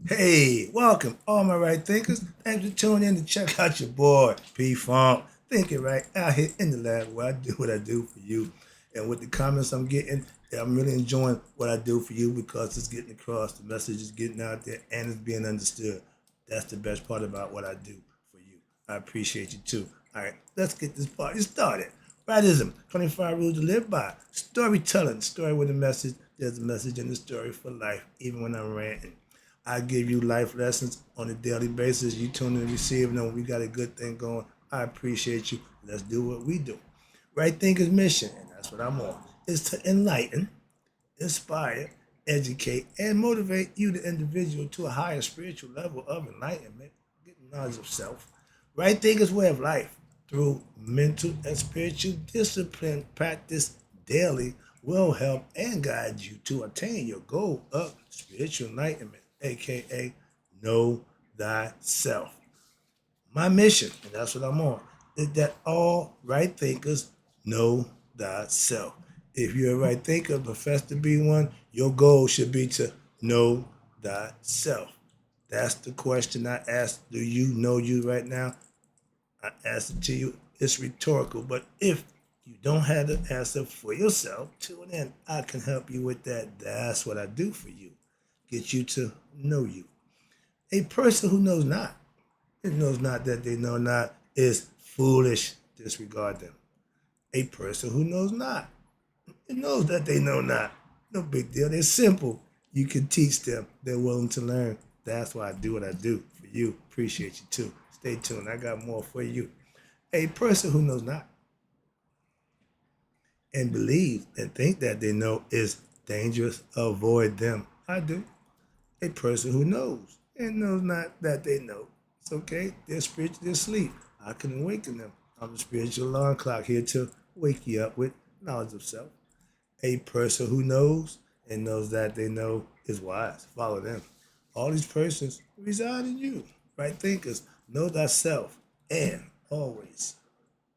Hey, welcome, all my right thinkers. Thanks for tuning in to check out your boy, P Funk. Thinking right out here in the lab where I do what I do for you. And with the comments I'm getting, I'm really enjoying what I do for you because it's getting across, the message is getting out there, and it's being understood. That's the best part about what I do for you. I appreciate you too. All right, let's get this party started. Rightism, 25 rules to live by. Storytelling, story with a message. There's a message in the story for life, even when I'm ranting. I give you life lessons on a daily basis. You tune in and receive them. We got a good thing going. I appreciate you. Let's do what we do. Right Thinker's mission, and that's what I'm on, is to enlighten, inspire, educate, and motivate you, the individual, to a higher spiritual level of enlightenment, getting knowledge of self. Right Thinker's way of life through mental and spiritual discipline practice daily will help and guide you to attain your goal of spiritual enlightenment, aka know thyself. My mission, and that's what I'm on, is that all right thinkers know thyself. If you're a right thinker, profess to be one, your goal should be to know thyself. That's the question I ask. Do you know you right now? I ask it to you. It's rhetorical, but if you don't have the answer for yourself, tune in. I can help you with that. That's what I do for you. Get you to know you. A person who knows not, it knows not that they know not, is foolish. Disregard them. A person who knows not, it knows that they know not. No big deal. They're simple. You can teach them. They're willing to learn. That's why I do what I do for you. Appreciate you too. Stay tuned. I got more for you. A person who knows not and believes and think that they know is dangerous. Avoid them. I do. A person who knows and knows not that they know. It's okay. They're spiritually asleep. I can awaken them. I'm the spiritual alarm clock here to wake you up with knowledge of self. A person who knows and knows that they know is wise. Follow them. All these persons reside in you. Right thinkers, know thyself and always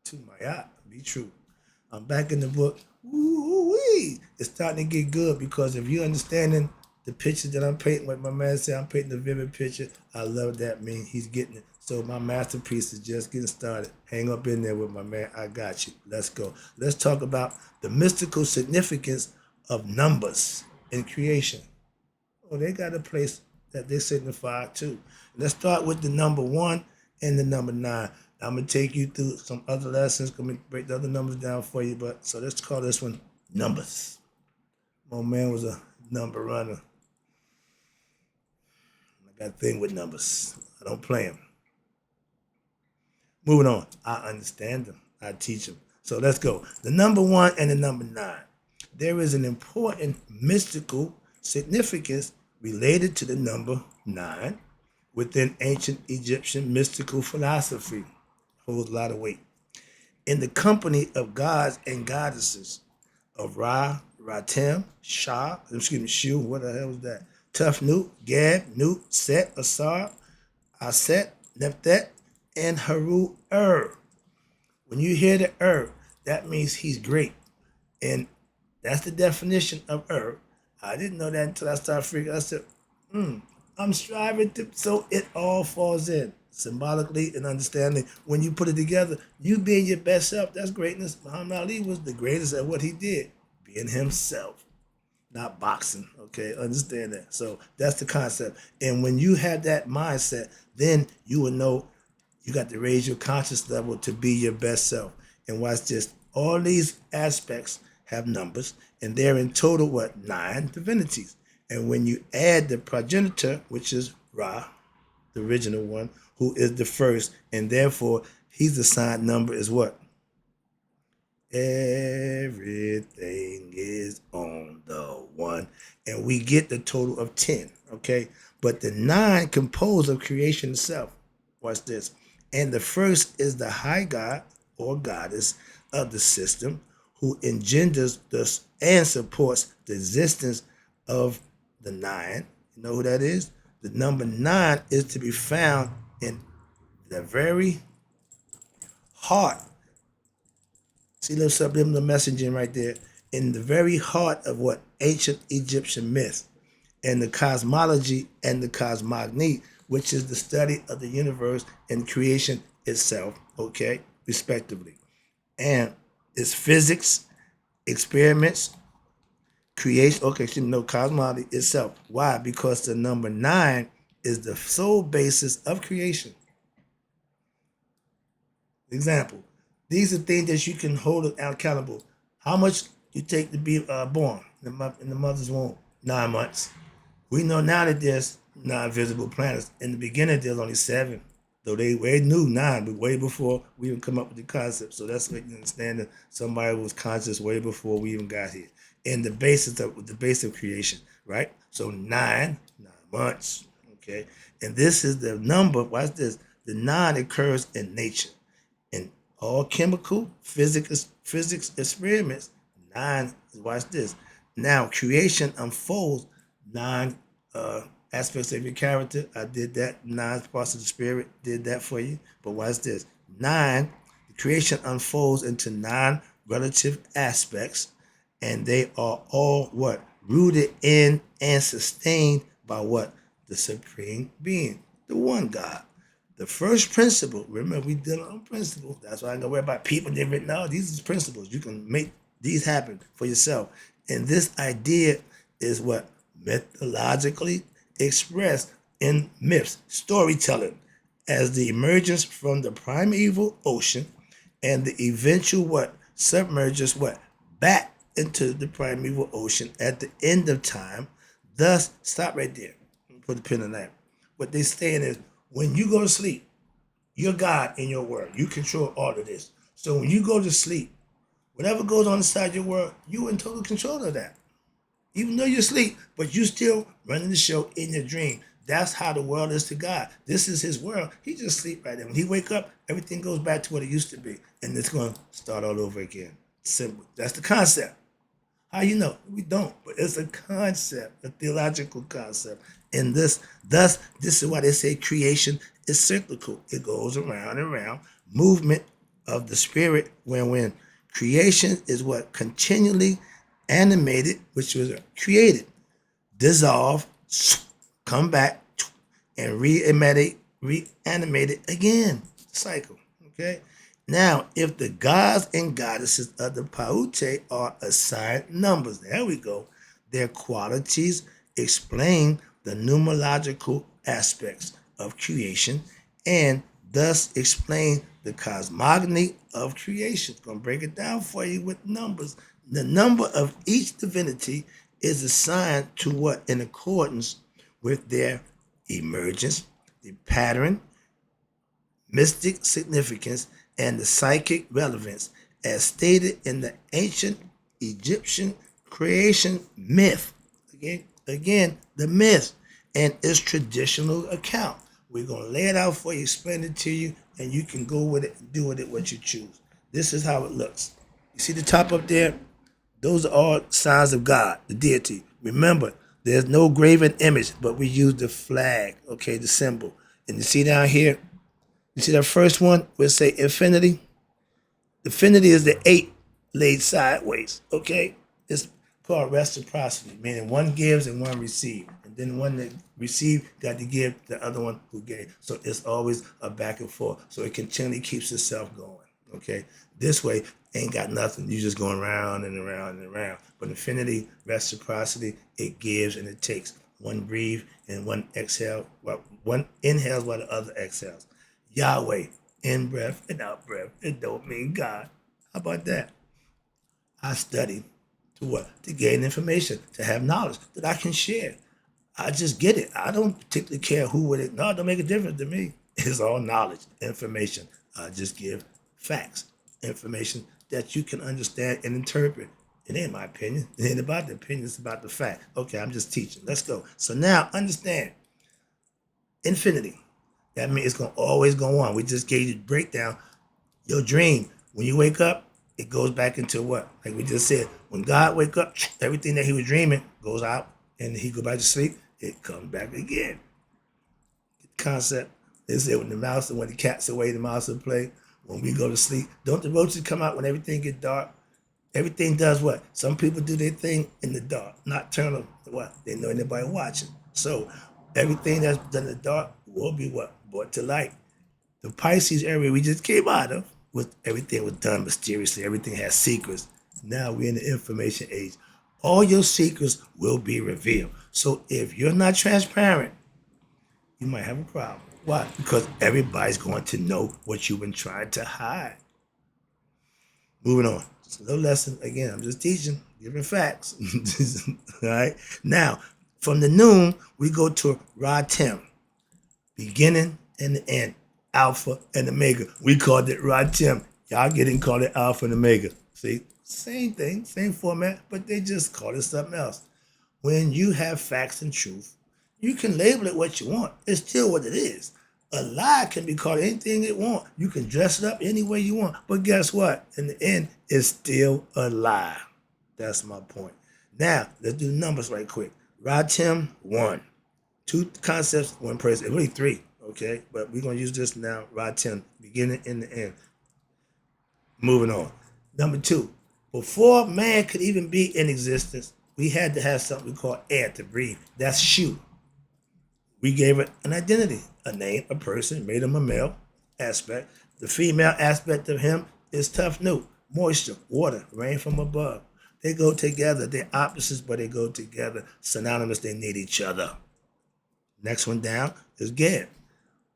to my eye, be true. I'm back in the book. Woo-wee. It's starting to get good because if you're understanding the picture that I'm painting, like my man said, I'm painting a vivid picture. I love that, man. He's getting it. So my masterpiece is just getting started. Hang up in there with my man. I got you. Let's go. Let's talk about the mystical significance of numbers in creation. Oh, they got a place that they signify too. Let's start with the number one and the number nine. I'm gonna take you through some other lessons. Gonna break the other numbers down for you, but so let's call this one numbers. My man was a number runner. I got a thing with numbers. I don't play them. Moving on. I understand them. I teach them. So let's go. The number one and the number nine. There is an important mystical significance related to the number nine within ancient Egyptian mystical philosophy. Holds a lot of weight. In the company of gods and goddesses of Ra, Ratem, Shah, excuse me, Shu, what the hell was that? Tufnut, Gad, Nut, Set, Asar, Aset, Neptet, and Haru Ur. When you hear the Ur, that means he's great. And that's the definition of Ur. I didn't know that until I started figuring. I said, I'm striving to, so it all falls in symbolically and understanding. When you put it together, you being your best self, that's greatness. Muhammad Ali was the greatest at what he did, being himself, not boxing. Okay, understand that. So that's the concept. And when you have that mindset, then you will know you got to raise your conscious level to be your best self. And watch this. All these aspects have numbers, and they're in total what? Nine divinities. And when you add the progenitor, which is Ra, the original one, who is the first, and therefore he's assigned number is what? Everything is on the one. And we get the total of 10, okay? But the nine composed of creation itself. Watch this. And the first is the high god or goddess of the system who engenders this and supports the existence of the nine. You know who that is? The number nine is to be found in the very heart. See the subliminal messaging right there. In the very heart of what ancient Egyptian myth. and the cosmology and the cosmogony, which is the study of the universe and creation itself, okay, respectively. And it's physics, experiments, creation, okay, so no cosmology itself. Why? Because the number nine is the sole basis of creation. Example, these are things that you can hold accountable. How much you take to be born in the mother's womb? 9 months. We know now that there's nine visible planets. In the beginning, there's only seven. Though they knew nine, but way before we even come up with the concept. So that's what you understand that somebody was conscious way before we even got here. And the base of creation, right? So nine months, okay? And this is the number, watch this, the nine occurs in nature. In all chemical, physics experiments, nine, watch this. Now creation unfolds nine uh, aspects of your character. I did that. Nine parts of the spirit did that for you. But watch this. Nine, the creation unfolds into nine relative aspects, and they are all what? Rooted in and sustained by what? The supreme being, the one God. The first principle, remember we dealing on principles. That's why I don't worry about people different. No, these are principles. You can make these happen for yourself. And this idea is what? Mythologically expressed in myths, storytelling, as the emergence from the primeval ocean and the eventual what? Submerges what? Back into the primeval ocean at the end of time. Thus, stop right there. Put a pin in that. What they're saying is when you go to sleep, you're God in your world. You control all of this. So when you go to sleep, whatever goes on inside your world, you're in total control of that. Even though you're asleep, but you still running the show in your dream. That's how the world is to God. This is his world. He just sleep right there. When he wake up, everything goes back to what it used to be. And it's going to start all over again. Simple. That's the concept. How you know? We don't, but it's a concept, a theological concept. And this is why they say creation is cyclical. It goes around and around. Movement of the spirit when creation is what? Continually animated, which was created, dissolve, come back, and reanimate it again. Cycle. Okay? Now, if the gods and goddesses of the Paute are assigned numbers, there we go, their qualities explain the numerological aspects of creation and thus explain the cosmogony of creation. I'm going to break it down for you with numbers. The number of each divinity is assigned to what? In accordance with their emergence, the pattern, mystic significance, and the psychic relevance, as stated in the ancient Egyptian creation myth. Again, the myth and its traditional account. We're going to lay it out for you, explain it to you, and you can go with it and do with it what you choose. This is how it looks. You see the top up there? Those are all signs of God, the deity. Remember, there's no graven image, but we use the flag, okay, the symbol. And you see down here, you see that first one? We'll say infinity. Infinity is the eight laid sideways, okay? It's called reciprocity, meaning one gives and one receives. And then one that received got to give the other one who gave. So it's always a back and forth. So it continually keeps itself going, okay? This way, ain't got nothing. You're just going around and around and around. But infinity, reciprocity, it gives and it takes. One breathe and one exhale. Well, one inhales while the other exhales. Yahweh, in breath and out breath. It don't mean God. How about that? I study to what? To gain information, to have knowledge that I can share. I just get it. I don't particularly care who with it. No, it don't make a difference to me. It's all knowledge, information. I just give facts, information that you can understand and interpret. It ain't my opinion. It ain't about the opinion. It's about the fact. Okay, I'm just teaching. Let's go. So now understand infinity. That means it's going to always go on. We just gave you the breakdown. Your dream, when you wake up, it goes back into what? Like we just said, when God wake up, everything that he was dreaming goes out and he go back to sleep, it comes back again. Concept. They say when the cat's away, the mouse will play. When we go to sleep, don't the roaches come out when everything get dark? Everything does what? Some people do their thing in the dark, nocturnal, what? They know anybody watching. So everything that's done in the dark will be what? Brought to light. The Pisces area we just came out of, with everything was done mysteriously. Everything has secrets. Now we're in the information age. All your secrets will be revealed. So if you're not transparent, you might have a problem. Why? Because everybody's going to know what you've been trying to hide. Moving on. It's a little lesson. Again, I'm just teaching, giving facts. All right. Now, from the noon, we go to Ratim, beginning and the end, Alpha and Omega. We called it Ratim. Y'all getting called it Alpha and Omega. See, same thing, same format, but they just call it something else. When you have facts and truth, you can label it what you want. It's still what it is. A lie can be called anything it want. You can dress it up any way you want. But guess what? In the end, it's still a lie. That's my point. Now, let's do the numbers right quick. Ratim, 1. 2 concepts, 1 person. Really 3, okay? But we're going to use this now. Ratim, beginning and the end. Moving on. Number 2. Before man could even be in existence, we had to have something we call air to breathe. That's Shu. We gave it an identity, a name, a person, made him a male aspect. The female aspect of him is tough new, moisture, water, rain from above. They go together. They're opposites, but they go together. Synonymous, they need each other. Next one down is Geb.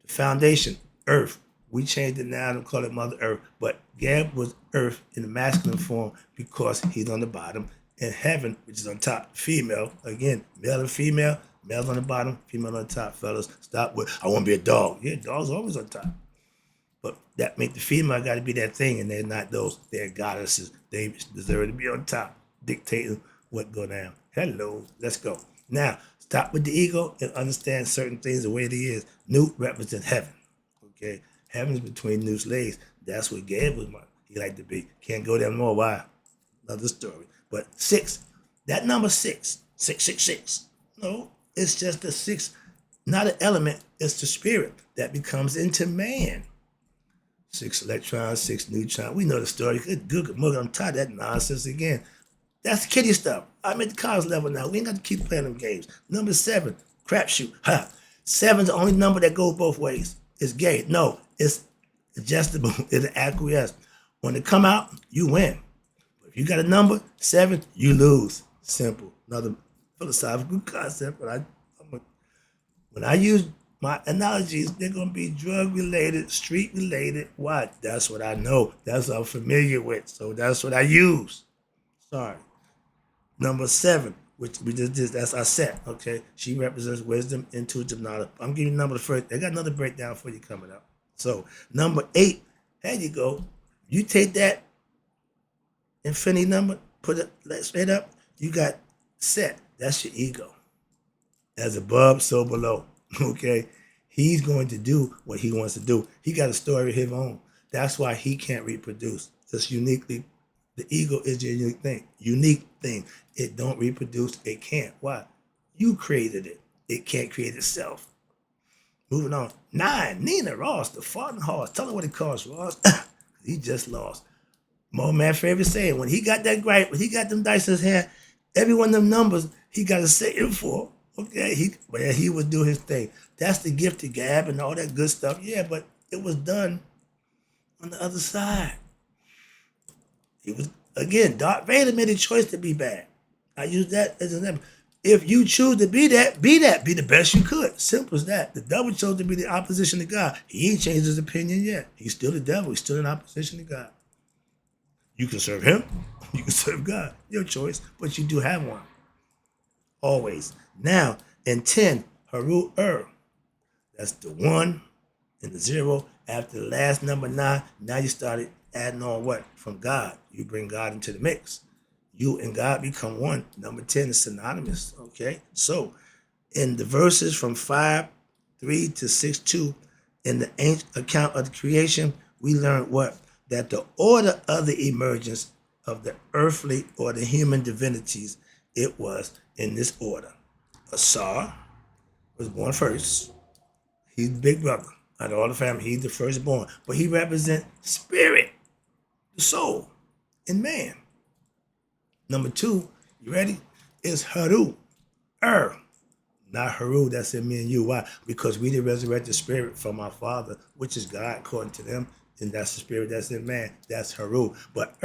The foundation, earth. We changed it now to call it Mother Earth, but Geb was earth in the masculine form because he's on the bottom. And heaven, which is on top, female. Again, male and female. Male's on the bottom, female on the top, fellas. Stop with, I want to be a dog. Yeah, dog's always on top. But that make the female got to be that thing, and they're not those. They're goddesses. They deserve to be on top, dictating what go down. Hello, let's go. Now, stop with the ego and understand certain things the way it is. Newt represents heaven. Okay? Heaven's between Newt's legs. That's what Gabriel he like to be. Can't go there more. Why? Another story. But 6, that number 6, 666. No. It's just the 6, not an element, it's the spirit that becomes into man. 6 electrons, 6 neutrons. We know the story. Good mugger, I'm tired of that nonsense again. That's kiddie stuff. I'm at the college level now. We ain't got to keep playing them games. Number 7, crapshoot. Ha. 7's the only number that goes both ways. It's gay. No, it's adjustable. It's an acquiesce. When it come out, you win. If you got a number, 7, you lose. Simple. Another philosophical concept, but when I use my analogies, they're going to be drug-related, street-related. What? That's what I know. That's what I'm familiar with. So that's what I use. Sorry. Number 7, which we just did, that's our set, okay? She represents wisdom, intuitive knowledge. I'm giving you number first. I got another breakdown for you coming up. So number 8, there you go. You take that infinity number, put it straight up, you got set. That's your ego. As above, so below. Okay? He's going to do what he wants to do. He got a story of his own. That's why he can't reproduce. Just uniquely, the ego is your unique thing. Unique thing. It don't reproduce. It can't. Why? You created it. It can't create itself. Moving on. 9, Nina Ross, the farting horse. Tell her what it costs, Ross. He just lost. Mo man favorite saying, when he got that gripe, when he got them dice in his hand, every one of them numbers, he got to say it for. Okay, he would do his thing. That's the gift to Gab and all that good stuff. Yeah, but it was done on the other side. He was, again, Darth Vader made a choice to be bad. I use that as an example. If you choose to be that. Be the best you could. Simple as that. The devil chose to be the opposition to God. He ain't changed his opinion yet. He's still the devil. He's still in opposition to God. You can serve him. You can serve God. Your choice. But you do have one. Always. Now, in 10, Haru That's the 1 and the 0. After the last number 9, now you started adding on what? From God. You bring God into the mix. You and God become one. Number 10 is synonymous. Okay? So, in the verses from 5:3 to 6:2, in the ancient account of the creation, we learned what? That the order of the emergence of the earthly or the human divinities, it was in this order. Asar was born first. He's the big brother out of all the family. He's the firstborn. But he represents spirit, the soul, in man. Number 2, you ready? Is Haru. not Haru, that's in me and you. Why? Because we the resurrected spirit from our Father, which is God, according to them, and that's the spirit that's in man. That's Haru. But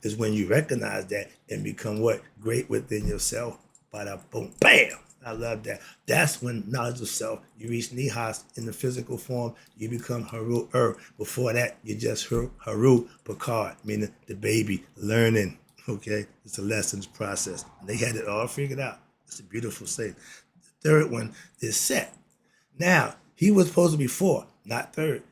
is when you recognize that and become what? Great within yourself. Bada boom, bam. I love that. That's when knowledge of self, you reach Nihas in the physical form, you become Haru Before that, you're just Haru Picard, meaning the baby learning. Okay? It's a lessons process. And they had it all figured out. It's a beautiful thing. The third one is Set. Now, he was supposed to be four, not third.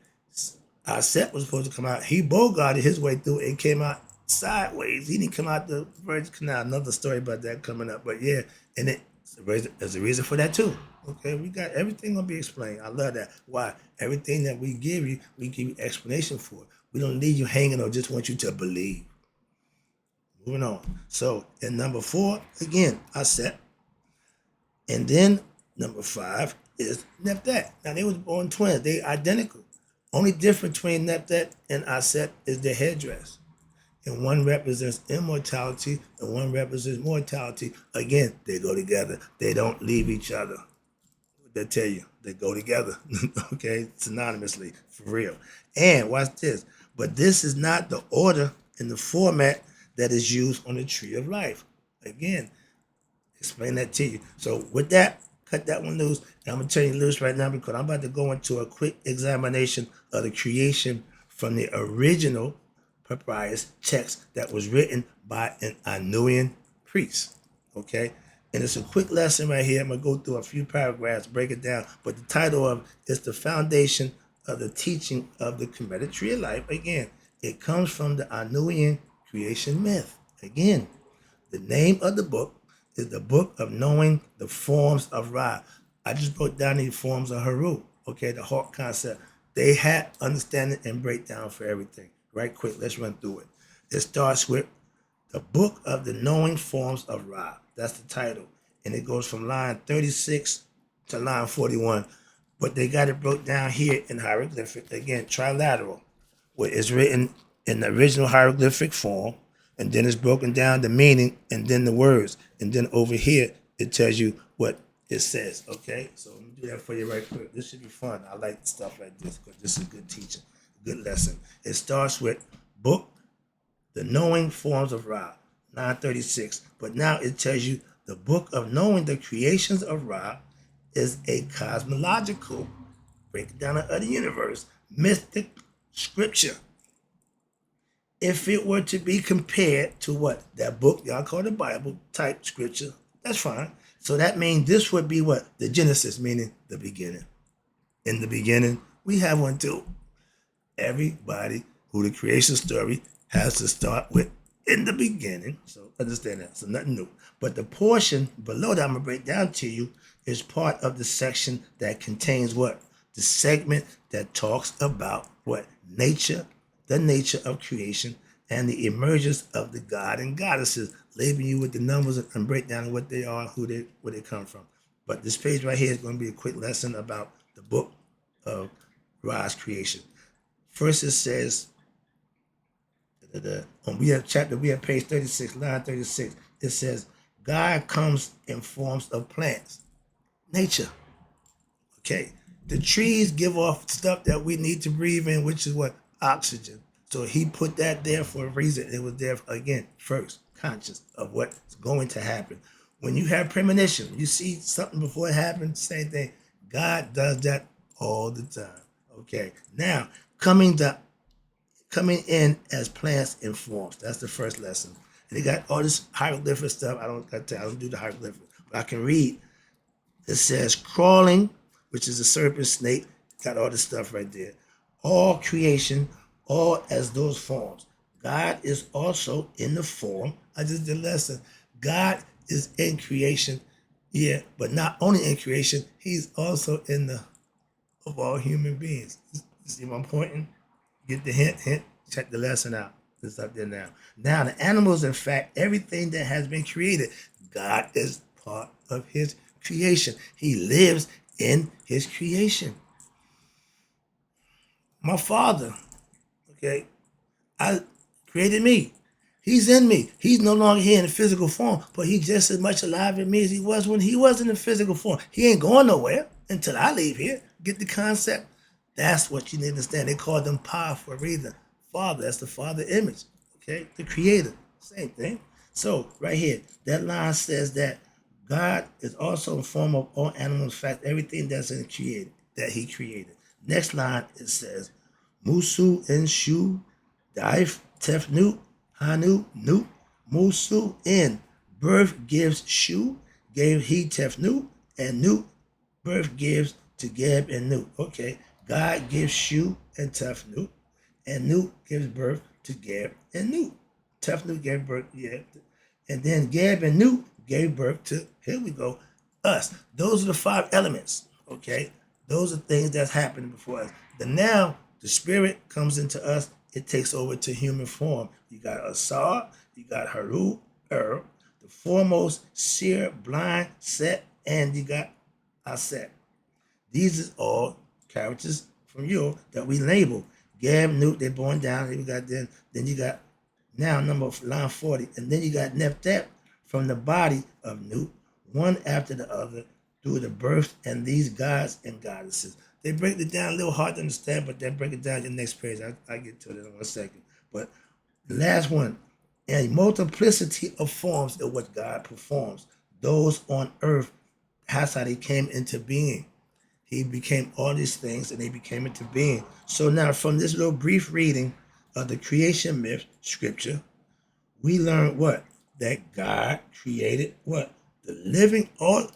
Our Set was supposed to come out. He bogarted his way through and came out sideways. He didn't come out the Virgin Canal. Another story about that coming up. But yeah, and there's a reason for that too. Okay, we got everything gonna be explained. I love that. Why? Everything that we give you explanation for. We don't leave you hanging or just want you to believe. Moving on. So in number 4, again, I Set. And then number 5 is Neptat. Now they was born twins. They identical. Only difference between Neptat and Aset is their headdress. And one represents immortality and one represents mortality. Again, they go together. They don't leave each other. They tell you, they go together. Okay, synonymously, for real. And watch this. But this is not the order and the format that is used on the tree of life. Again, explain that to you. So with that, cut that one loose. And I'm going to turn you loose right now because I'm about to go into a quick examination of the creation from the original papyrus text that was written by an Anuian priest. Okay? And it's a quick lesson right here. I'm going to go through a few paragraphs, break it down. But the title of it is The Foundation of the Teaching of the Kemetic Tree of Life. Again, it comes from the Anuian creation myth. Again, the name of the book is the Book of Knowing the Forms of Ra. I just broke down the forms of Haru, okay, the Hawk concept. They had understanding and breakdown for everything. Right quick, let's run through it. It starts with the Book of the Knowing Forms of Ra. That's the title. And it goes from line 36 to line 41. But they got it broke down here in hieroglyphic, again, trilateral, where it's written in the original hieroglyphic form, and then it's broken down the meaning, and then the words. And then over here, it tells you what it says, okay? So let me do that for you right quick. This should be fun. I like stuff like this because this is good teaching, good lesson. It starts with Book, the Knowing Forms of Ra, 936. But now it tells you the Book of Knowing the Creations of Ra is a cosmological breakdown of the universe, mystic scripture. If it were to be compared to what? That book y'all call the Bible type scripture, that's fine. So that means this would be what? The Genesis, meaning the beginning. In the beginning, we have one too. Everybody who the creation story has to start with in the beginning. So understand that. So nothing new. But the portion below that I'm going to break down to you is part of the section that contains what? The segment that talks about what? Nature, the nature of creation, and the emergence of the god and goddesses, labeling you with the numbers and breakdown of what they are, where they come from. But this page right here is going to be a quick lesson about the book of Ra's creation. First it says, we have page 36, line 36. It says, God comes in forms of plants, nature. Okay, the trees give off stuff that we need to breathe in, which is what? Oxygen. So he put that there for a reason. It was there, again, first, conscious of what's going to happen. When you have premonition, you see something before it happens, same thing. God does that all the time. Okay, now, coming in as plants and forms. That's the first lesson. And they got all this hieroglyphic stuff. I don't do the hieroglyphic, but I can read. It says crawling, which is a serpent, snake. Got all this stuff right there. All creation, all as those forms. God is also in the form. I just did a lesson. God is in creation, yeah, but not only in creation, he's also in the of all human beings. You see what I'm pointing? Get the hint, check the lesson out. It's up there now. Now, the animals, in fact, everything that has been created, God is part of his creation. He lives in his creation. My Father, okay, I created me. He's in me. He's no longer here in the physical form, but he's just as much alive in me as he was when he was in the physical form. He ain't going nowhere until I leave here. Get the concept? That's what you need to understand. They call them power for a reason. Father, that's the Father image. Okay? The creator. Same thing. So right here, that line says that God is also in form of all animals. In fact, everything that's in created, that he created. Next line, it says, Musu in Shu, Daif Tefnut, Hanu, Nut, Musu in. Birth gives Shu, gave he Tefnut, and Nut, birth gives to Geb and Nut. Okay, God gives Shu and Tefnut, and Nut gives birth to Geb and Nut. Tefnut gave birth, yeah. And then Geb and Nut gave birth to, here we go, us. Those are the five elements, okay? Those are things that's happening before us. Then now, the spirit comes into us, it takes over to human form. You got Asar, you got Haru, the foremost, seer, blind, Set, and you got Aset. These are all characters from you that we label. Gab, Newt, they're born down. Then you got now number line 40, and then you got Nephtep from the body of Newt, one after the other, through the birth and these gods and goddesses. They break it down a little hard to understand, but they break it down in the next page. I get to it in 1 second. But the last one, a multiplicity of forms of what God performs. Those on earth, that's how they came into being. He became all these things and they became into being. So now from this little brief reading of the creation myth scripture, we learn what? That God created what? The living, all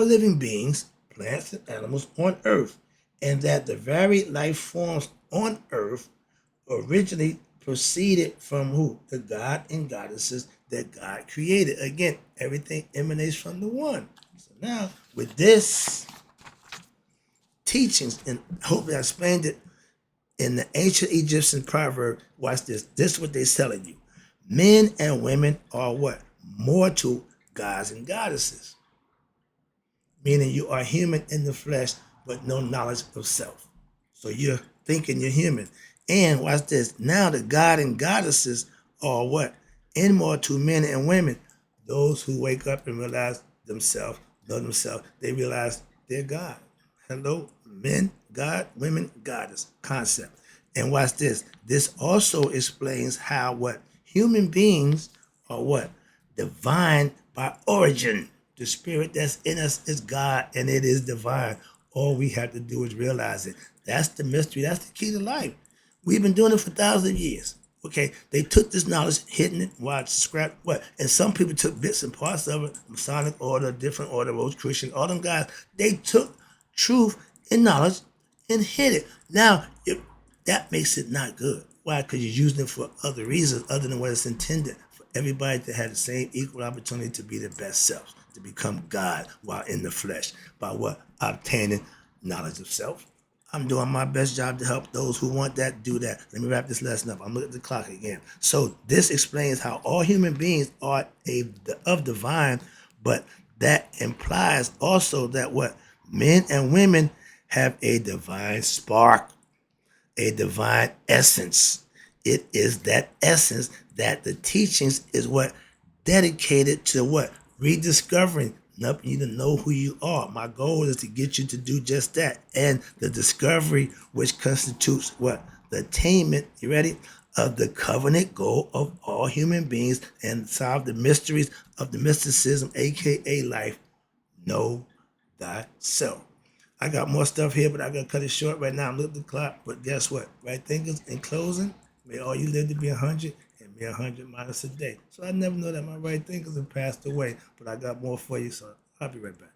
living beings, plants and animals on earth, and that the varied life forms on earth originally proceeded from who? The God and goddesses that God created. Again, everything emanates from the one. So now, with this teachings, and hopefully I explained it in the ancient Egyptian proverb, watch this. This is what they're telling you. Men and women are what? Mortal gods and goddesses. Meaning you are human in the flesh, but no knowledge of self. So you're thinking you're human. And watch this. Now the God and goddesses are what? Immortal men and women. Those who wake up and realize themselves, know themselves, they realize they're God. Hello, men, God, women, goddess concept. And watch this. This also explains how what? Human beings are what? Divine by origin. The spirit that's in us is God and it is divine. All we have to do is realize it. That's the mystery. That's the key to life. We've been doing it for thousands of years. Okay, they took this knowledge, hidden it, watched, scrap, what? And some people took bits and parts of it, Masonic order, different order, Rosicrucian, all them guys. They took truth and knowledge and hid it. Now, that makes it not good. Why? Because you're using it for other reasons other than what it's intended. For everybody to have the same equal opportunity to be their best selves, to become God while in the flesh. By what? Obtaining knowledge of self. I'm doing my best job to help those who want that do that. Let me wrap this lesson up. I'm looking at the clock again. So this explains how all human beings are of divine, but that implies also that what? Men and women have a divine spark, a divine essence. It is that essence that the teachings is what? Dedicated to what? Rediscovering, helping you to know who you are. My goal is to get you to do just that. And the discovery, which constitutes what? The attainment, you ready? Of the covenant goal of all human beings and solve the mysteries of the mysticism, aka life. Know thyself. I got more stuff here, but I gotta cut it short right now. I'm looking at the clock, but guess what? Right thinkers, in closing, may all you live to be 100, and may 100 minus a day. So I never know that my right thinkers have passed away, but I got more for you, so I'll be right back.